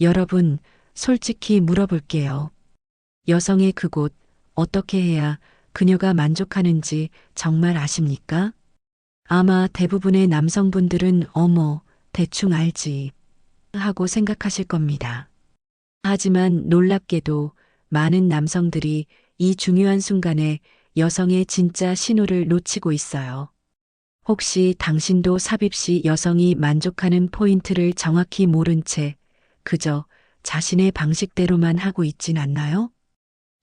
여러분, 솔직히 물어볼게요. 여성의 그곳, 어떻게 해야 그녀가 만족하는지 정말 아십니까? 아마 대부분의 남성분들은 어머, 대충 알지. 하고 생각하실 겁니다. 하지만 놀랍게도 많은 남성들이 이 중요한 순간에 여성의 진짜 신호를 놓치고 있어요. 혹시 당신도 삽입 시 여성이 만족하는 포인트를 정확히 모른 채 그저 자신의 방식대로만 하고 있진 않나요?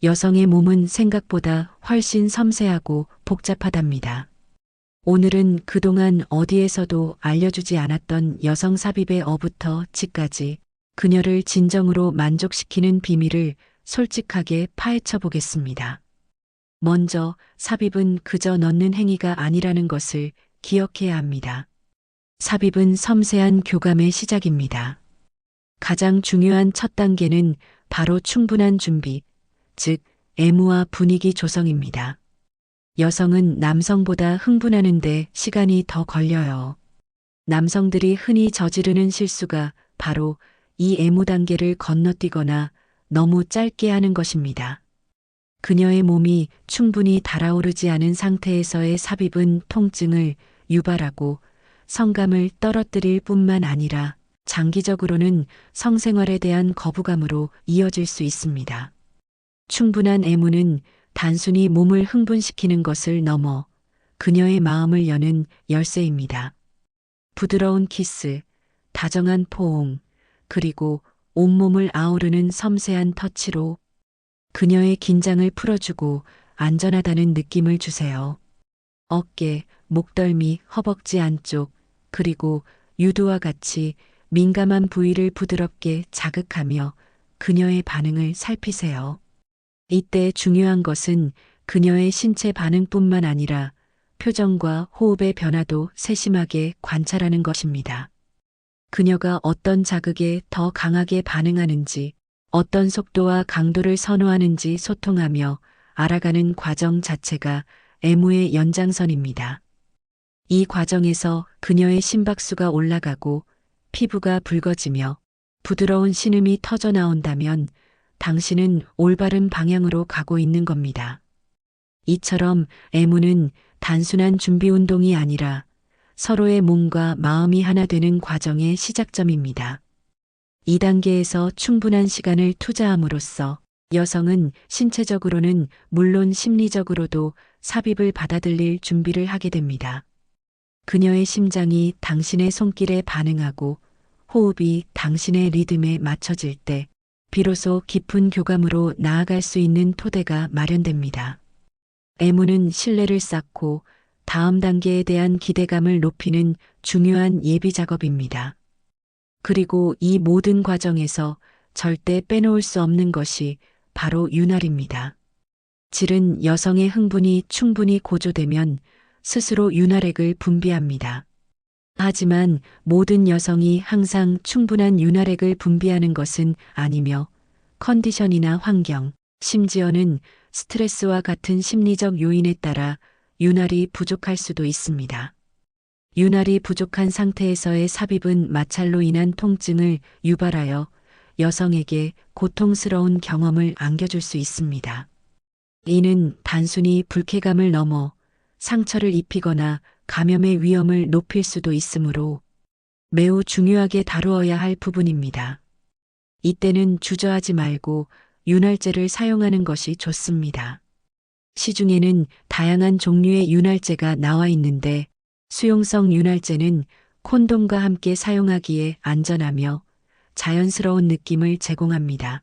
여성의 몸은 생각보다 훨씬 섬세하고 복잡하답니다. 오늘은 그동안 어디에서도 알려주지 않았던 여성 삽입의 어부터 지까지 그녀를 진정으로 만족시키는 비밀을 솔직하게 파헤쳐 보겠습니다. 먼저 삽입은 그저 넣는 행위가 아니라는 것을 기억해야 합니다. 삽입은 섬세한 교감의 시작입니다. 가장 중요한 첫 단계는 바로 충분한 준비, 즉 애무와 분위기 조성입니다. 여성은 남성보다 흥분하는데 시간이 더 걸려요. 남성들이 흔히 저지르는 실수가 바로 이 애무 단계를 건너뛰거나 너무 짧게 하는 것입니다. 그녀의 몸이 충분히 달아오르지 않은 상태에서의 삽입은 통증을 유발하고 성감을 떨어뜨릴 뿐만 아니라 장기적으로는 성생활에 대한 거부감으로 이어질 수 있습니다. 충분한 애무는 단순히 몸을 흥분시키는 것을 넘어 그녀의 마음을 여는 열쇠입니다. 부드러운 키스, 다정한 포옹, 그리고 온몸을 아우르는 섬세한 터치로 그녀의 긴장을 풀어주고 안전하다는 느낌을 주세요. 어깨, 목덜미, 허벅지 안쪽, 그리고 유두와 같이 민감한 부위를 부드럽게 자극하며 그녀의 반응을 살피세요. 이때 중요한 것은 그녀의 신체 반응뿐만 아니라 표정과 호흡의 변화도 세심하게 관찰하는 것입니다. 그녀가 어떤 자극에 더 강하게 반응하는지, 어떤 속도와 강도를 선호하는지 소통하며 알아가는 과정 자체가 애무의 연장선입니다. 이 과정에서 그녀의 심박수가 올라가고 피부가 붉어지며 부드러운 신음이 터져 나온다면 당신은 올바른 방향으로 가고 있는 겁니다. 이처럼 애무는 단순한 준비 운동이 아니라 서로의 몸과 마음이 하나 되는 과정의 시작점입니다. 이 단계에서 충분한 시간을 투자함으로써 여성은 신체적으로는 물론 심리적으로도 삽입을 받아들일 준비를 하게 됩니다. 그녀의 심장이 당신의 손길에 반응하고 호흡이 당신의 리듬에 맞춰질 때 비로소 깊은 교감으로 나아갈 수 있는 토대가 마련됩니다. 애무는 신뢰를 쌓고 다음 단계에 대한 기대감을 높이는 중요한 예비 작업입니다. 그리고 이 모든 과정에서 절대 빼놓을 수 없는 것이 바로 윤활입니다. 질은 여성의 흥분이 충분히 고조되면 스스로 윤활액을 분비합니다. 하지만 모든 여성이 항상 충분한 윤활액을 분비하는 것은 아니며 컨디션이나 환경, 심지어는 스트레스와 같은 심리적 요인에 따라 윤활이 부족할 수도 있습니다. 윤활이 부족한 상태에서의 삽입은 마찰로 인한 통증을 유발하여 여성에게 고통스러운 경험을 안겨줄 수 있습니다. 이는 단순히 불쾌감을 넘어 상처를 입히거나 감염의 위험을 높일 수도 있으므로 매우 중요하게 다루어야 할 부분입니다. 이때는 주저하지 말고 윤활제를 사용하는 것이 좋습니다. 시중에는 다양한 종류의 윤활제가 나와 있는데 수용성 윤활제는 콘돔과 함께 사용하기에 안전하며 자연스러운 느낌을 제공합니다.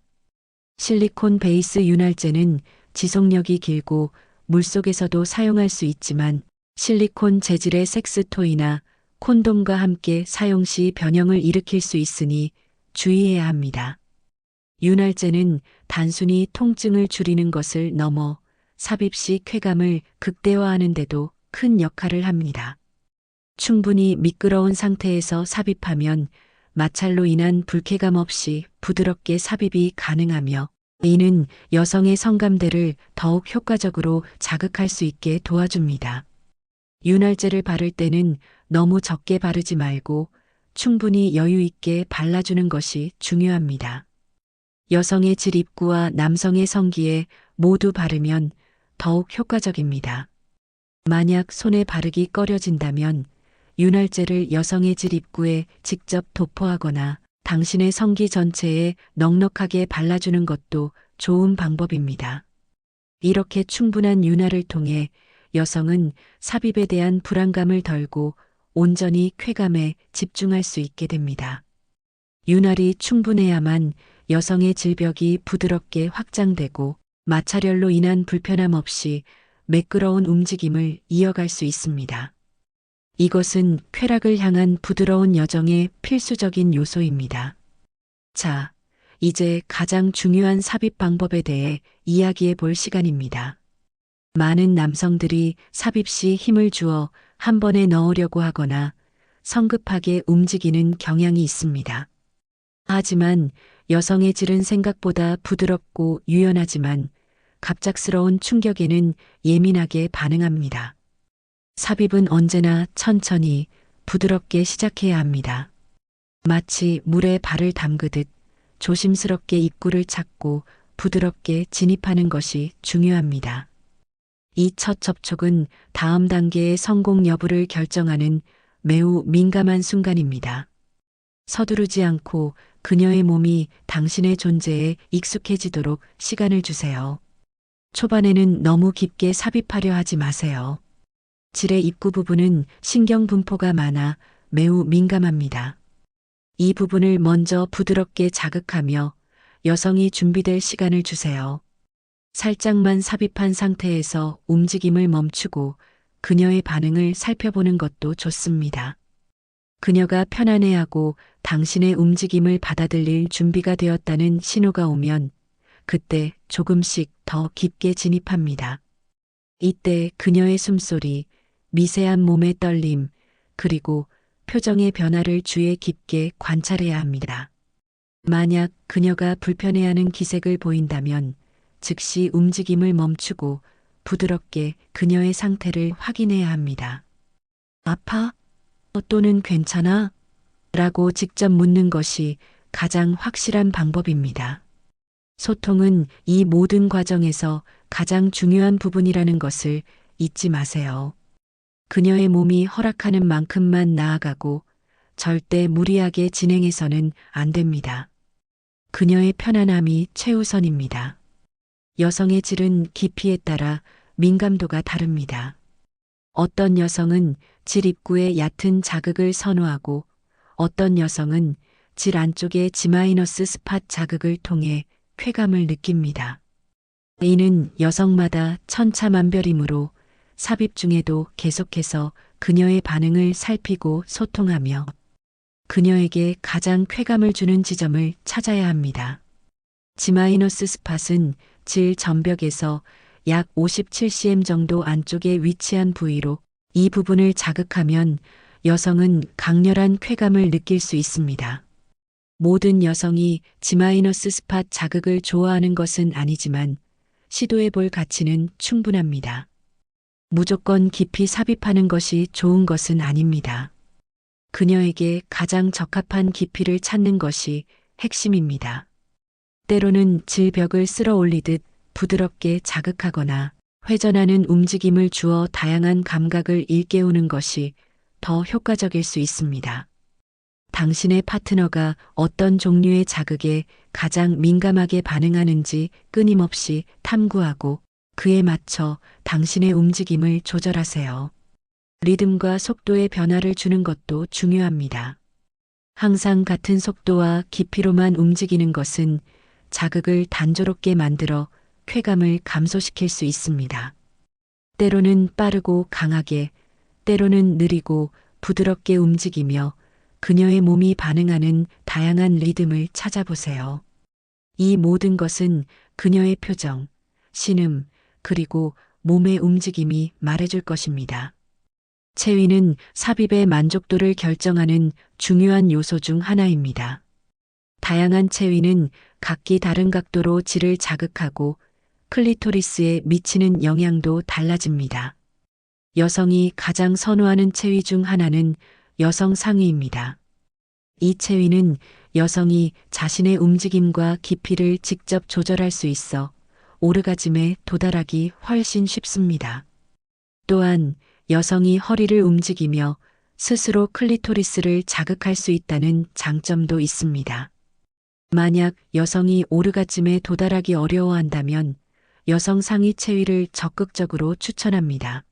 실리콘 베이스 윤활제는 지속력이 길고 물속에서도 사용할 수 있지만 실리콘 재질의 섹스토이나 콘돔과 함께 사용 시 변형을 일으킬 수 있으니 주의해야 합니다. 윤활제는 단순히 통증을 줄이는 것을 넘어 삽입 시 쾌감을 극대화하는 데도 큰 역할을 합니다. 충분히 미끄러운 상태에서 삽입하면 마찰로 인한 불쾌감 없이 부드럽게 삽입이 가능하며 이는 여성의 성감대를 더욱 효과적으로 자극할 수 있게 도와줍니다. 윤활제를 바를 때는 너무 적게 바르지 말고 충분히 여유 있게 발라주는 것이 중요합니다. 여성의 질 입구와 남성의 성기에 모두 바르면 더욱 효과적입니다. 만약 손에 바르기 꺼려진다면 윤활제를 여성의 질 입구에 직접 도포하거나 당신의 성기 전체에 넉넉하게 발라주는 것도 좋은 방법입니다. 이렇게 충분한 윤활을 통해 여성은 삽입에 대한 불안감을 덜고 온전히 쾌감에 집중할 수 있게 됩니다. 윤활이 충분해야만 여성의 질벽이 부드럽게 확장되고 마찰열로 인한 불편함 없이 매끄러운 움직임을 이어갈 수 있습니다. 이것은 쾌락을 향한 부드러운 여정의 필수적인 요소입니다. 자, 이제 가장 중요한 삽입 방법에 대해 이야기해 볼 시간입니다. 많은 남성들이 삽입 시 힘을 주어 한 번에 넣으려고 하거나 성급하게 움직이는 경향이 있습니다. 하지만 여성의 질은 생각보다 부드럽고 유연하지만 갑작스러운 충격에는 예민하게 반응합니다. 삽입은 언제나 천천히 부드럽게 시작해야 합니다. 마치 물에 발을 담그듯 조심스럽게 입구를 찾고 부드럽게 진입하는 것이 중요합니다. 이 첫 접촉은 다음 단계의 성공 여부를 결정하는 매우 민감한 순간입니다. 서두르지 않고 그녀의 몸이 당신의 존재에 익숙해지도록 시간을 주세요. 초반에는 너무 깊게 삽입하려 하지 마세요. 질의 입구 부분은 신경 분포가 많아 매우 민감합니다. 이 부분을 먼저 부드럽게 자극하며 여성이 준비될 시간을 주세요. 살짝만 삽입한 상태에서 움직임을 멈추고 그녀의 반응을 살펴보는 것도 좋습니다. 그녀가 편안해하고 당신의 움직임을 받아들일 준비가 되었다는 신호가 오면 그때 조금씩 더 깊게 진입합니다. 이때 그녀의 숨소리, 미세한 몸의 떨림, 그리고 표정의 변화를 주의 깊게 관찰해야 합니다. 만약 그녀가 불편해하는 기색을 보인다면 즉시 움직임을 멈추고 부드럽게 그녀의 상태를 확인해야 합니다. 아파? 또는 괜찮아? 라고 직접 묻는 것이 가장 확실한 방법입니다. 소통은 이 모든 과정에서 가장 중요한 부분이라는 것을 잊지 마세요. 그녀의 몸이 허락하는 만큼만 나아가고 절대 무리하게 진행해서는 안 됩니다. 그녀의 편안함이 최우선입니다. 여성의 질은 깊이에 따라 민감도가 다릅니다. 어떤 여성은 질 입구에 얕은 자극을 선호하고 어떤 여성은 질 안쪽의 G- 스팟 자극을 통해 쾌감을 느낍니다. 이는 여성마다 천차만별이므로 삽입 중에도 계속해서 그녀의 반응을 살피고 소통하며 그녀에게 가장 쾌감을 주는 지점을 찾아야 합니다. G- 스팟은 질 전벽에서 약 57cm 정도 안쪽에 위치한 부위로 이 부분을 자극하면 여성은 강렬한 쾌감을 느낄 수 있습니다. 모든 여성이 G- 스팟 자극을 좋아하는 것은 아니지만 시도해 볼 가치는 충분합니다. 무조건 깊이 삽입하는 것이 좋은 것은 아닙니다. 그녀에게 가장 적합한 깊이를 찾는 것이 핵심입니다. 때로는 질벽을 쓸어 올리듯 부드럽게 자극하거나 회전하는 움직임을 주어 다양한 감각을 일깨우는 것이 더 효과적일 수 있습니다. 당신의 파트너가 어떤 종류의 자극에 가장 민감하게 반응하는지 끊임없이 탐구하고 그에 맞춰 당신의 움직임을 조절하세요. 리듬과 속도의 변화를 주는 것도 중요합니다. 항상 같은 속도와 깊이로만 움직이는 것은 자극을 단조롭게 만들어 쾌감을 감소시킬 수 있습니다. 때로는 빠르고 강하게, 때로는 느리고 부드럽게 움직이며 그녀의 몸이 반응하는 다양한 리듬을 찾아보세요. 이 모든 것은 그녀의 표정, 신음, 그리고 몸의 움직임이 말해줄 것입니다. 체위는 삽입의 만족도를 결정하는 중요한 요소 중 하나입니다. 다양한 체위는 각기 다른 각도로 질을 자극하고 클리토리스에 미치는 영향도 달라집니다. 여성이 가장 선호하는 체위 중 하나는 여성 상위입니다. 이 체위는 여성이 자신의 움직임과 깊이를 직접 조절할 수 있어 오르가즘에 도달하기 훨씬 쉽습니다. 또한 여성이 허리를 움직이며 스스로 클리토리스를 자극할 수 있다는 장점도 있습니다. 만약 여성이 오르가즘에 도달하기 어려워한다면 여성 상위 체위를 적극적으로 추천합니다.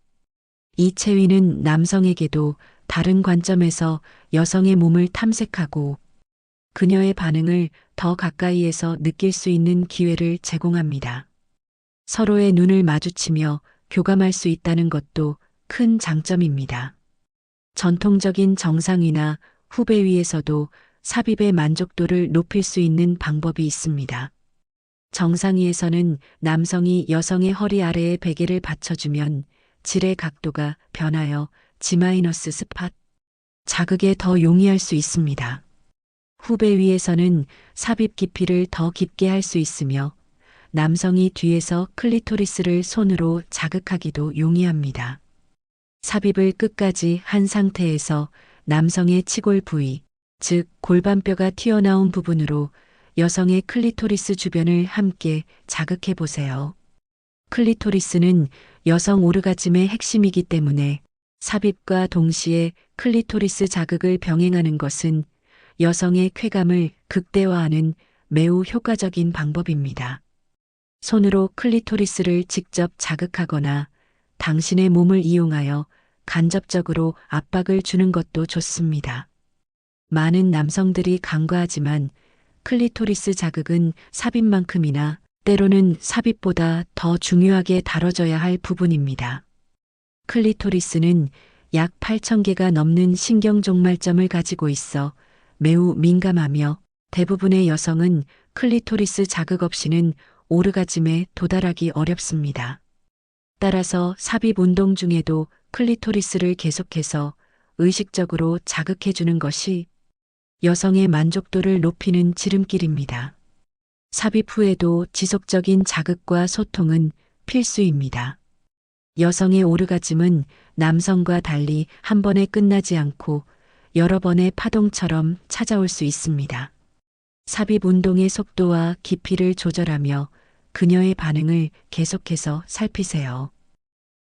이 체위는 남성에게도 다른 관점에서 여성의 몸을 탐색하고 그녀의 반응을 더 가까이에서 느낄 수 있는 기회를 제공합니다. 서로의 눈을 마주치며 교감할 수 있다는 것도 큰 장점입니다. 전통적인 정상위나 후배 위에서도 삽입의 만족도를 높일 수 있는 방법이 있습니다. 정상위에서는 남성이 여성의 허리 아래에 베개를 받쳐주면 질의 각도가 변하여 G- 스팟 자극에 더 용이할 수 있습니다. 후배 위에서는 삽입 깊이를 더 깊게 할 수 있으며 남성이 뒤에서 클리토리스를 손으로 자극하기도 용이합니다. 삽입을 끝까지 한 상태에서 남성의 치골 부위, 즉 골반뼈가 튀어나온 부분으로 여성의 클리토리스 주변을 함께 자극해 보세요. 클리토리스는 여성 오르가즘의 핵심이기 때문에 삽입과 동시에 클리토리스 자극을 병행하는 것은 여성의 쾌감을 극대화하는 매우 효과적인 방법입니다. 손으로 클리토리스를 직접 자극하거나 당신의 몸을 이용하여 간접적으로 압박을 주는 것도 좋습니다. 많은 남성들이 간과하지만 클리토리스 자극은 삽입만큼이나 때로는 삽입보다 더 중요하게 다뤄져야 할 부분입니다. 클리토리스는 약 8,000개가 넘는 신경종말점을 가지고 있어 매우 민감하며 대부분의 여성은 클리토리스 자극 없이는 오르가즘에 도달하기 어렵습니다. 따라서 삽입 운동 중에도 클리토리스를 계속해서 의식적으로 자극해주는 것이 여성의 만족도를 높이는 지름길입니다. 삽입 후에도 지속적인 자극과 소통은 필수입니다. 여성의 오르가즘은 남성과 달리 한 번에 끝나지 않고 여러 번의 파동처럼 찾아올 수 있습니다. 삽입 운동의 속도와 깊이를 조절하며 그녀의 반응을 계속해서 살피세요.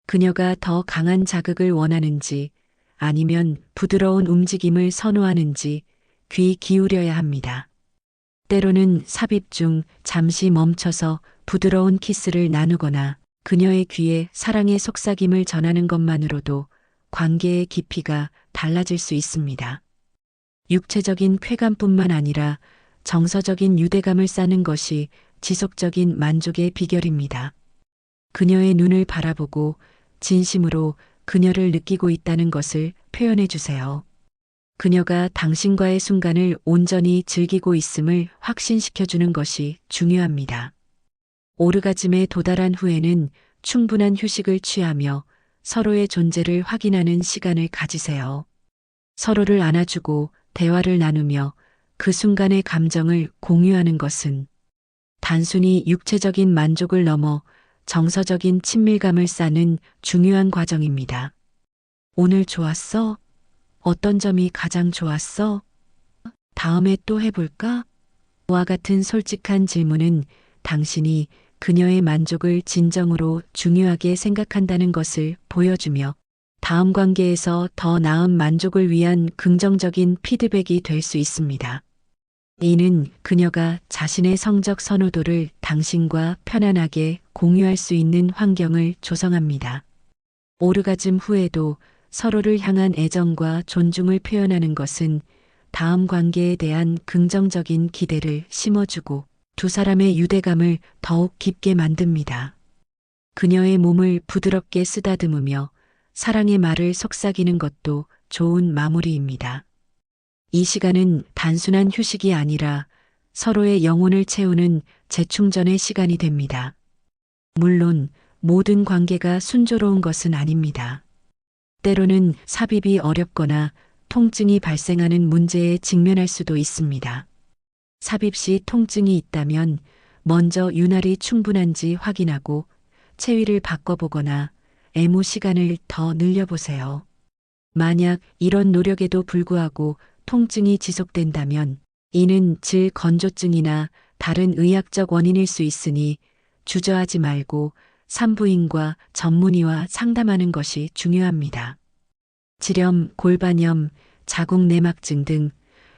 그녀가 더 강한 자극을 원하는지 아니면 부드러운 움직임을 선호하는지 귀 기울여야 합니다. 때로는 삽입 중 잠시 멈춰서 부드러운 키스를 나누거나 그녀의 귀에 사랑의 속삭임을 전하는 것만으로도 관계의 깊이가 달라질 수 있습니다. 육체적인 쾌감뿐만 아니라 정서적인 유대감을 쌓는 것이 지속적인 만족의 비결입니다. 그녀의 눈을 바라보고 진심으로 그녀를 느끼고 있다는 것을 표현해 주세요. 그녀가 당신과의 순간을 온전히 즐기고 있음을 확신시켜 주는 것이 중요합니다. 오르가즘에 도달한 후에는 충분한 휴식을 취하며 서로의 존재를 확인하는 시간을 가지세요. 서로를 안아주고 대화를 나누며 그 순간의 감정을 공유하는 것은 단순히 육체적인 만족을 넘어 정서적인 친밀감을 쌓는 중요한 과정입니다. 오늘 좋았어? 어떤 점이 가장 좋았어? 다음에 또 해볼까? 와 같은 솔직한 질문은 당신이 그녀의 만족을 진정으로 중요하게 생각한다는 것을 보여주며 다음 관계에서 더 나은 만족을 위한 긍정적인 피드백이 될 수 있습니다. 이는 그녀가 자신의 성적 선호도를 당신과 편안하게 공유할 수 있는 환경을 조성합니다. 오르가즘 후에도 서로를 향한 애정과 존중을 표현하는 것은 다음 관계에 대한 긍정적인 기대를 심어주고 두 사람의 유대감을 더욱 깊게 만듭니다. 그녀의 몸을 부드럽게 쓰다듬으며 사랑의 말을 속삭이는 것도 좋은 마무리입니다. 이 시간은 단순한 휴식이 아니라 서로의 영혼을 채우는 재충전의 시간이 됩니다. 물론 모든 관계가 순조로운 것은 아닙니다. 때로는 삽입이 어렵거나 통증이 발생하는 문제에 직면할 수도 있습니다. 삽입 시 통증이 있다면 먼저 윤활이 충분한지 확인하고 체위를 바꿔보거나 애무 시간을 더 늘려보세요. 만약 이런 노력에도 불구하고 통증이 지속된다면 이는 질 건조증이나 다른 의학적 원인일 수 있으니 주저하지 말고 산부인과 전문의와 상담하는 것이 중요합니다. 질염, 골반염, 자궁내막증 등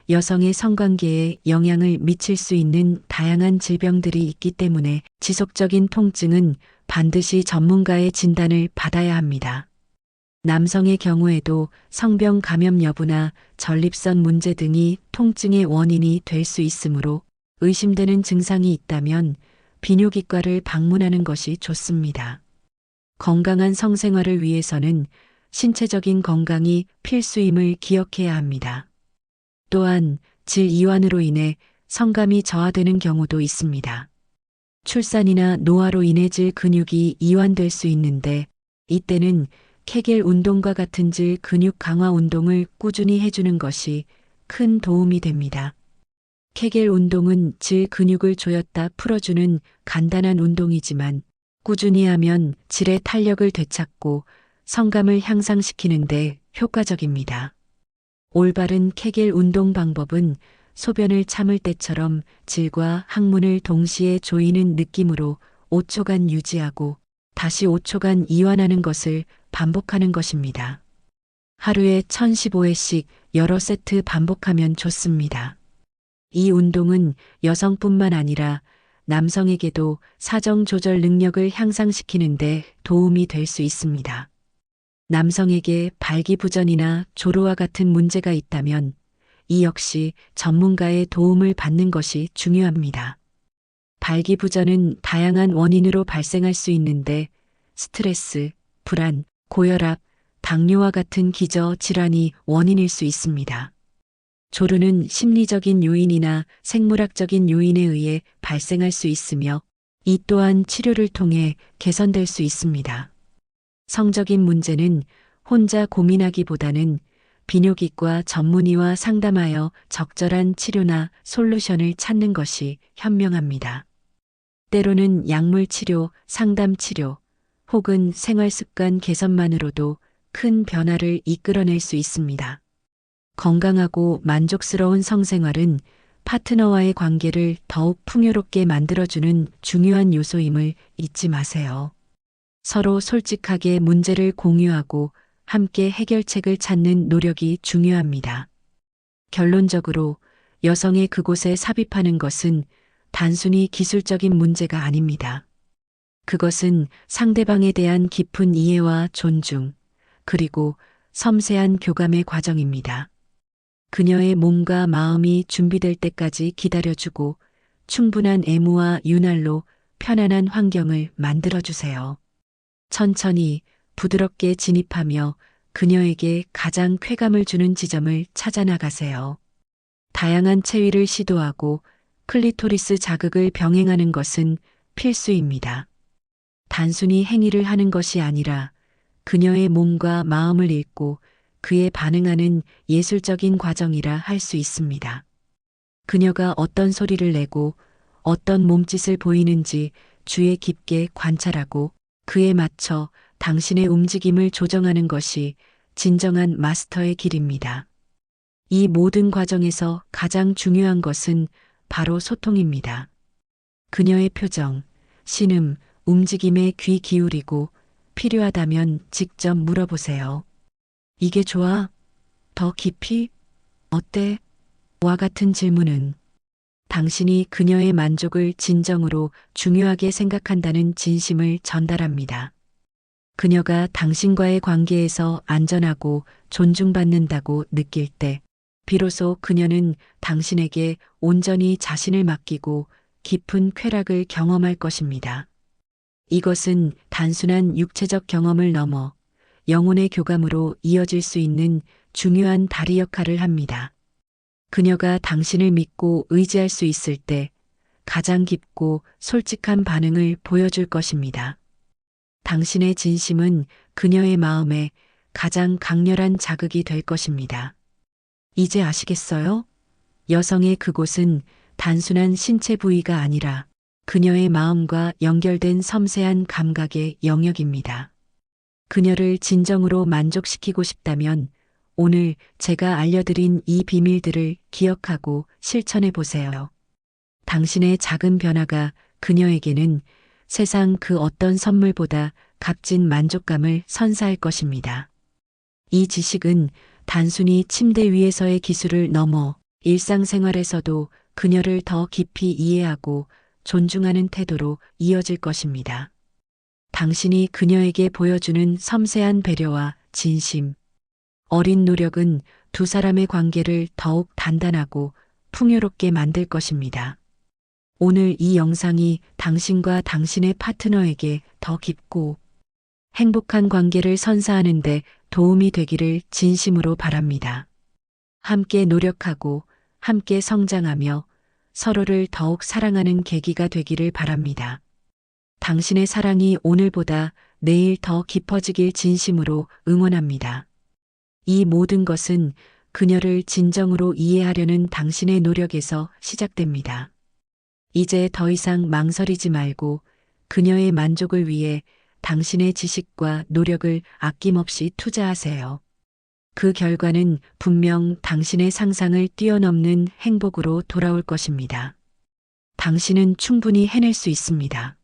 여성의 성관계에 영향을 미칠 수 있는 다양한 질병들이 있기 때문에 지속적인 통증은 반드시 전문가의 진단을 받아야 합니다. 남성의 경우에도 성병 감염 여부나 전립선 문제 등이 통증의 원인이 될 수 있으므로 의심되는 증상이 있다면 비뇨기과를 방문하는 것이 좋습니다. 건강한 성생활을 위해서는 신체적인 건강이 필수임을 기억해야 합니다. 또한 질 이완으로 인해 성감이 저하되는 경우도 있습니다. 출산이나 노화로 인해 질 근육이 이완될 수 있는데 이때는 케겔 운동과 같은 질 근육 강화 운동을 꾸준히 해주는 것이 큰 도움이 됩니다. 케겔 운동은 질 근육을 조였다 풀어주는 간단한 운동이지만 꾸준히 하면 질의 탄력을 되찾고 성감을 향상시키는데 효과적입니다. 올바른 케겔 운동 방법은 소변을 참을 때처럼 질과 항문을 동시에 조이는 느낌으로 5초간 유지하고 다시 5초간 이완하는 것을 반복하는 것입니다. 하루에 1015회씩 여러 세트 반복하면 좋습니다. 이 운동은 여성뿐만 아니라 남성에게도 사정 조절 능력을 향상시키는데 도움이 될 수 있습니다. 남성에게 발기부전이나 조로와 같은 문제가 있다면 이 역시 전문가의 도움을 받는 것이 중요합니다. 발기부전은 다양한 원인으로 발생할 수 있는데 스트레스, 불안, 고혈압, 당뇨와 같은 기저 질환이 원인일 수 있습니다. 조루는 심리적인 요인이나 생물학적인 요인에 의해 발생할 수 있으며 이 또한 치료를 통해 개선될 수 있습니다. 성적인 문제는 혼자 고민하기보다는 비뇨기과 전문의와 상담하여 적절한 치료나 솔루션을 찾는 것이 현명합니다. 때로는 약물 치료, 상담 치료, 혹은 생활습관 개선만으로도 큰 변화를 이끌어낼 수 있습니다. 건강하고 만족스러운 성생활은 파트너와의 관계를 더욱 풍요롭게 만들어주는 중요한 요소임을 잊지 마세요. 서로 솔직하게 문제를 공유하고 함께 해결책을 찾는 노력이 중요합니다. 결론적으로 여성의 그곳에 삽입하는 것은 단순히 기술적인 문제가 아닙니다. 그것은 상대방에 대한 깊은 이해와 존중, 그리고 섬세한 교감의 과정입니다. 그녀의 몸과 마음이 준비될 때까지 기다려주고 충분한 애무와 윤활로 편안한 환경을 만들어주세요. 천천히 부드럽게 진입하며 그녀에게 가장 쾌감을 주는 지점을 찾아 나가세요. 다양한 체위를 시도하고 클리토리스 자극을 병행하는 것은 필수입니다. 단순히 행위를 하는 것이 아니라 그녀의 몸과 마음을 읽고 그에 반응하는 예술적인 과정이라 할 수 있습니다. 그녀가 어떤 소리를 내고 어떤 몸짓을 보이는지 주의 깊게 관찰하고 그에 맞춰 당신의 움직임을 조정하는 것이 진정한 마스터의 길입니다. 이 모든 과정에서 가장 중요한 것은 바로 소통입니다. 그녀의 표정, 신음, 움직임에 귀 기울이고 필요하다면 직접 물어보세요. 이게 좋아? 더 깊이? 어때? 와 같은 질문은 당신이 그녀의 만족을 진정으로 중요하게 생각한다는 진심을 전달합니다. 그녀가 당신과의 관계에서 안전하고 존중받는다고 느낄 때 비로소 그녀는 당신에게 온전히 자신을 맡기고 깊은 쾌락을 경험할 것입니다. 이것은 단순한 육체적 경험을 넘어 영혼의 교감으로 이어질 수 있는 중요한 다리 역할을 합니다. 그녀가 당신을 믿고 의지할 수 있을 때 가장 깊고 솔직한 반응을 보여줄 것입니다. 당신의 진심은 그녀의 마음에 가장 강렬한 자극이 될 것입니다. 이제 아시겠어요? 여성의 그곳은 단순한 신체 부위가 아니라 그녀의 마음과 연결된 섬세한 감각의 영역입니다. 그녀를 진정으로 만족시키고 싶다면 오늘 제가 알려드린 이 비밀들을 기억하고 실천해 보세요. 당신의 작은 변화가 그녀에게는 세상 그 어떤 선물보다 값진 만족감을 선사할 것입니다. 이 지식은 단순히 침대 위에서의 기술을 넘어 일상생활에서도 그녀를 더 깊이 이해하고 존중하는 태도로 이어질 것입니다. 당신이 그녀에게 보여주는 섬세한 배려와 진심, 어린 노력은 두 사람의 관계를 더욱 단단하고 풍요롭게 만들 것입니다. 오늘 이 영상이 당신과 당신의 파트너에게 더 깊고 행복한 관계를 선사하는 데 도움이 되기를 진심으로 바랍니다. 함께 노력하고 함께 성장하며 서로를 더욱 사랑하는 계기가 되기를 바랍니다. 당신의 사랑이 오늘보다 내일 더 깊어지길 진심으로 응원합니다. 이 모든 것은 그녀를 진정으로 이해하려는 당신의 노력에서 시작됩니다. 이제 더 이상 망설이지 말고 그녀의 만족을 위해 당신의 지식과 노력을 아낌없이 투자하세요. 그 결과는 분명 당신의 상상을 뛰어넘는 행복으로 돌아올 것입니다. 당신은 충분히 해낼 수 있습니다.